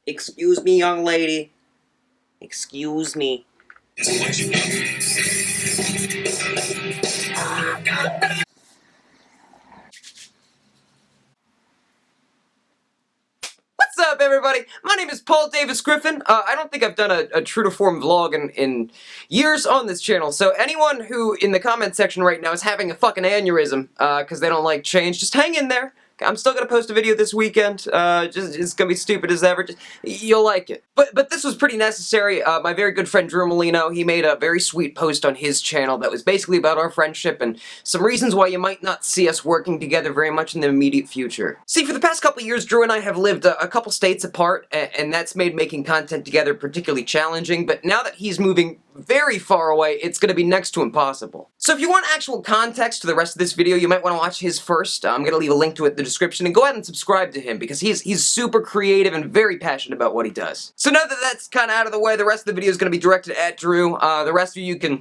Excuse me, young lady. Excuse me. What's up, everybody? My name is Paul Davis Griffin. I don't think I've done a true to form vlog in years on this channel, so anyone who in the comment section right now is having a fucking aneurysm because they don't like change, just hang in there. I'm still gonna post a video this weekend. It's gonna be stupid as ever. You'll like it. But this was pretty necessary. My very good friend Drew Molino, he made a very sweet post on his channel that was basically about our friendship and some reasons why you might not see us working together very much in the immediate future. See, for the past couple years, Drew and I have lived a couple states apart, and that's made making content together particularly challenging, but now that he's moving very far away, it's going to be next to impossible. So if you want actual context to the rest of this video, you might want to watch his first. I'm going to leave a link to it in the description, and go ahead and subscribe to him, because he's super creative and very passionate about what he does. So now that that's kind of out of the way, the rest of the video is going to be directed at Drew. The rest of you can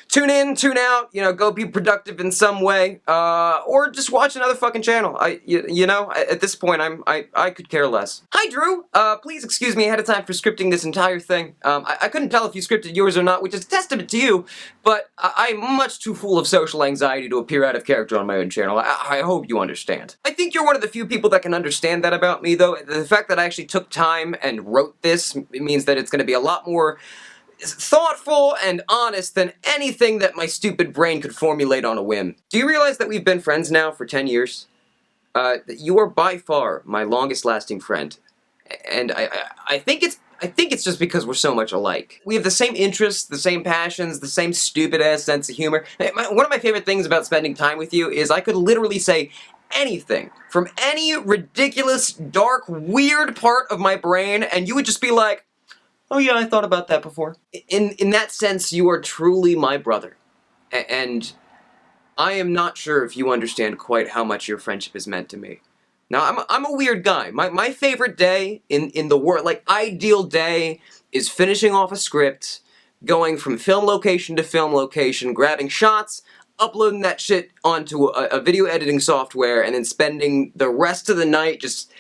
tune in, tune out, you know, go be productive in some way, or just watch another fucking channel. You know, at this point, I could care less. Hi, Drew. Please excuse me ahead of time for scripting this entire thing. I couldn't tell if you scripted yours or not, which is a testament to you, but I'm much too full of social anxiety to appear out of character on my own channel. I hope you understand. I think you're one of the few people that can understand that about me, though. The fact that I actually took time and wrote this means that it's going to be a lot more thoughtful and honest than anything that my stupid brain could formulate on a whim. Do you realize that we've been friends now for 10 years? You are by far my longest lasting friend. And I think it's just because we're so much alike. We have the same interests, the same passions, the same stupid-ass sense of humor. One of my favorite things about spending time with you is I could literally say anything from any ridiculous, dark, weird part of my brain, and you would just be like, oh yeah, I thought about that before. In that sense, you are truly my brother. And I am not sure if you understand quite how much your friendship has meant to me. Now, I'm a weird guy. My favorite day in the world, like ideal day, is finishing off a script, going from film location to film location, grabbing shots, uploading that shit onto a video editing software, and then spending the rest of the night just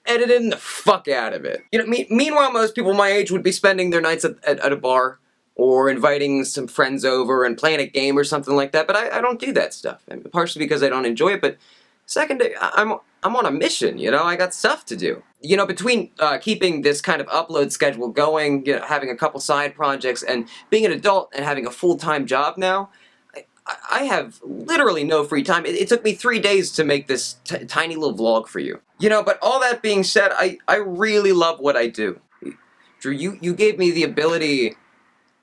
editing the fuck out of it. You know, meanwhile, most people my age would be spending their nights at a bar, or inviting some friends over and playing a game or something like that, but I don't do that stuff. I mean, partially because I don't enjoy it, but second, I'm on a mission, you know? I got stuff to do. You know, between keeping this kind of upload schedule going, you know, having a couple side projects, and being an adult and having a full-time job now, I have literally no free time. It took me 3 days to make this tiny little vlog for you. You know, but all that being said, I really love what I do. Drew, you gave me the ability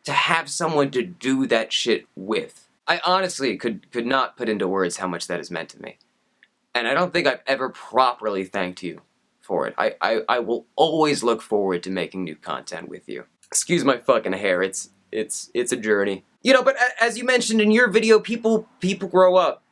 to have someone to do that shit with. I honestly could not put into words how much that has meant to me. And I don't think I've ever properly thanked you for it. I will always look forward to making new content with you. Excuse my fucking hair, it's a journey. You know, but as you mentioned in your video, people grow up.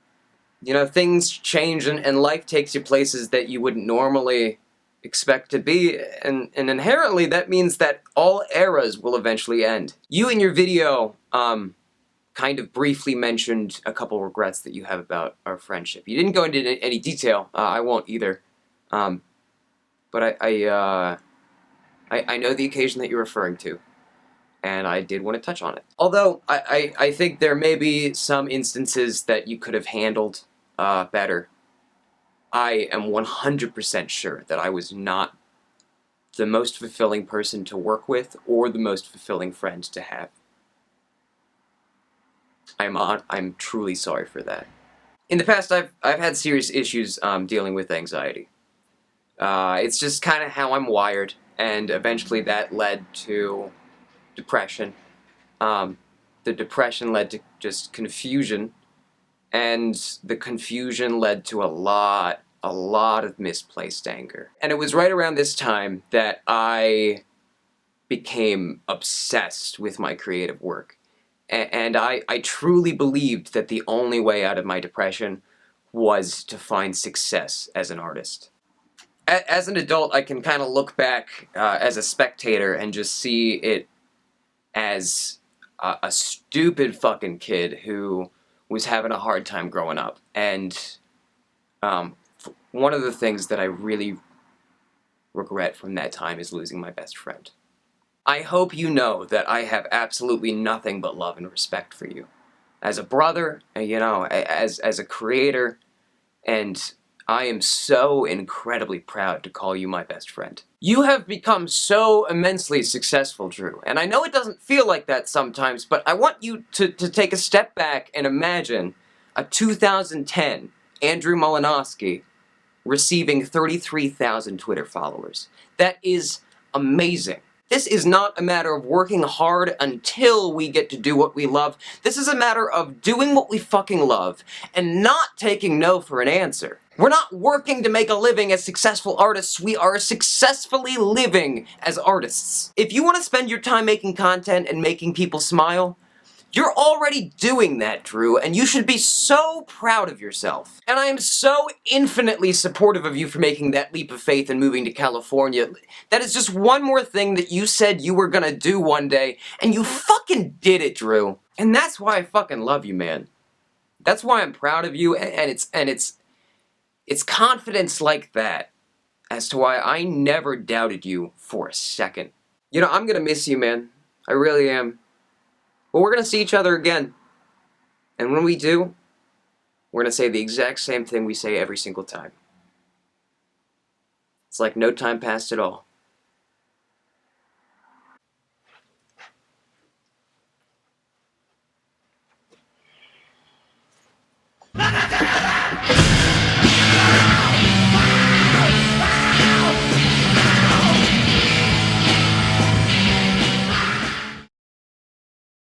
You know, things change and life takes you places that you wouldn't normally expect to be, and inherently that means that all eras will eventually end. You in your video, kind of briefly mentioned a couple regrets that you have about our friendship. You didn't go into any detail, I won't either, but I know the occasion that you're referring to, and I did want to touch on it. Although, I think there may be some instances that you could have handled better. I am 100% sure that I was not the most fulfilling person to work with, or the most fulfilling friend to have. I'm truly sorry for that. In the past, I've had serious issues dealing with anxiety. It's just kind of how I'm wired, and eventually that led to depression. The depression led to just confusion, and the confusion led to a lot of misplaced anger. And it was right around this time that I became obsessed with my creative work. And I truly believed that the only way out of my depression was to find success as an artist. As an adult, I can kind of look back as a spectator and just see it as a stupid fucking kid who was having a hard time growing up. And one of the things that I really regret from that time is losing my best friend. I hope you know that I have absolutely nothing but love and respect for you. As a brother, you know, as a creator, and I am so incredibly proud to call you my best friend. You have become so immensely successful, Drew, and I know it doesn't feel like that sometimes, but I want you to take a step back and imagine a 2010 Andrew Malinowski receiving 33,000 Twitter followers. That is amazing. This is not a matter of working hard until we get to do what we love. This is a matter of doing what we fucking love and not taking no for an answer. We're not working to make a living as successful artists, we are successfully living as artists. If you want to spend your time making content and making people smile, you're already doing that, Drew, and you should be so proud of yourself. And I am so infinitely supportive of you for making that leap of faith and moving to California. That is just one more thing that you said you were gonna do one day, and you fucking did it, Drew. And that's why I fucking love you, man. That's why I'm proud of you, and it's confidence like that as to why I never doubted you for a second. You know, I'm gonna miss you, man. I really am. But we're gonna see each other again. And when we do, we're gonna say the exact same thing we say every single time. It's like no time passed at all.